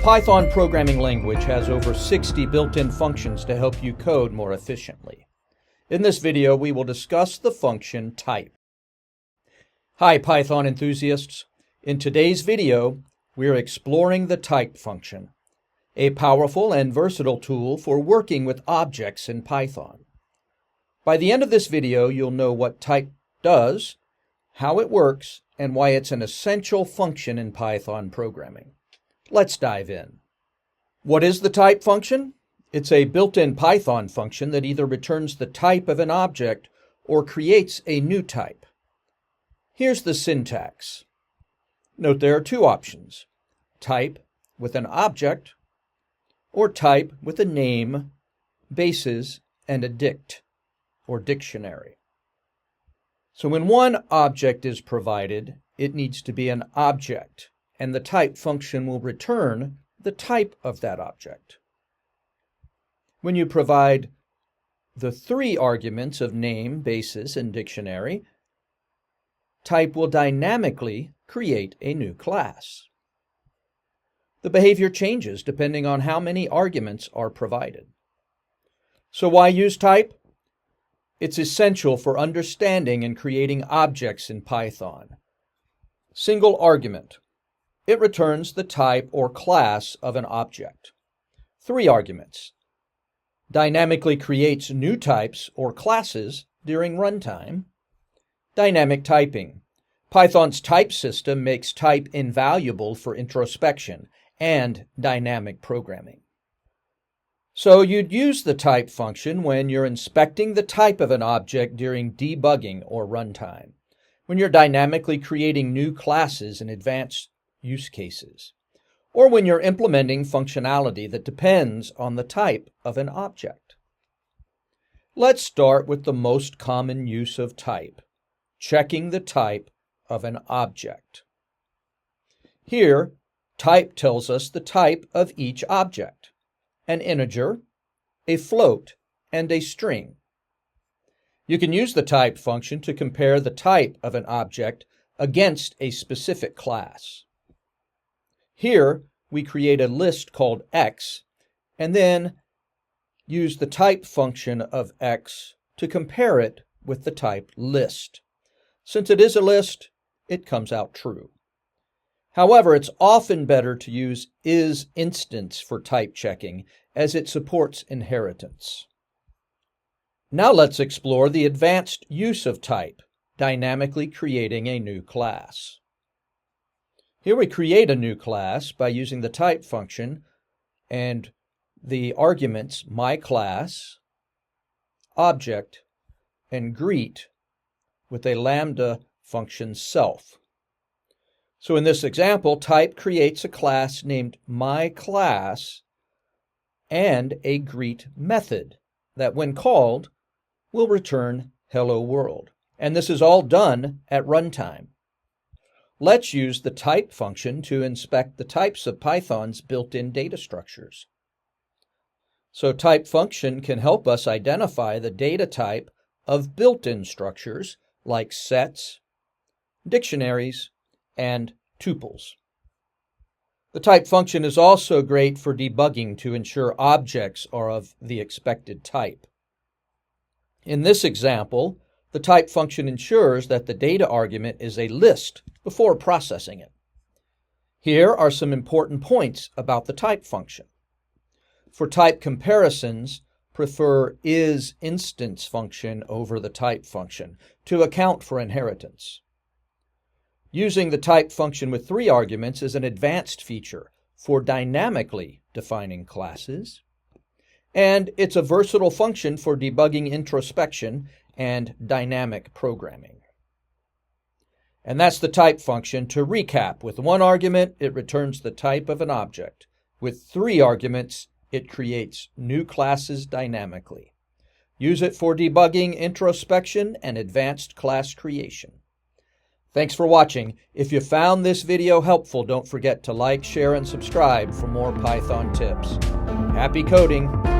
Python programming language has over 60 built-in functions to help you code more efficiently. In this video, we will discuss the function type. Hi, Python enthusiasts. In today's video, we're exploring the type function, a powerful and versatile tool for working with objects in Python. By the end of this video, you'll know what type does, how it works, and why it's an essential function in Python programming. Let's dive in. What is the type function? It's a built-in Python function that either returns the type of an object or creates a new type. Here's the syntax. Note there are two options: type with an object or type with a name, bases, and a dict or dictionary. So when one object is provided, it needs to be an object, and the type function will return the type of that object. When you provide the three arguments of name, basis, and dictionary, type will dynamically create a new class. The behavior changes depending on how many arguments are provided. So why use type? It's essential for understanding and creating objects in Python. Single argument. It returns the type or class of an object. Three arguments. Dynamically creates new types or classes during runtime. Dynamic typing. Python's type system makes type invaluable for introspection and dynamic programming. So you'd use the type function when you're inspecting the type of an object during debugging or runtime, when you're dynamically creating new classes in advanced use cases, or when you're implementing functionality that depends on the type of an object. Let's start with the most common use of type, checking the type of an object. Here, type tells us the type of each object: an integer, a float, and a string. You can use the type function to compare the type of an object against a specific class. Here, we create a list called x, and then use the type function of x to compare it with the type list. Since it is a list, it comes out true. However, it's often better to use isInstance for type checking, as it supports inheritance. Now let's explore the advanced use of type, dynamically creating a new class. Here we create a new class by using the type function and the arguments myClass, object, and greet with a lambda function self. So in this example, type creates a class named myClass and a greet method that, when called, will return hello world. And this is all done at runtime. Let's use the type function to inspect the types of Python's built-in data structures. So type function can help us identify the data type of built-in structures like sets, dictionaries, and tuples. The type function is also great for debugging to ensure objects are of the expected type. In this example, the type function ensures that the data argument is a list before processing it. Here are some important points about the type function. For type comparisons, prefer isInstance function over the type function to account for inheritance. Using the type function with three arguments is an advanced feature for dynamically defining classes, and it's a versatile function for debugging introspection and dynamic programming. And that's the type function. To recap, with one argument, it returns the type of an object. With three arguments, it creates new classes dynamically. Use it for debugging introspection and advanced class creation. Thanks for watching. If you found this video helpful, don't forget to like, share, and subscribe for more Python tips. Happy coding!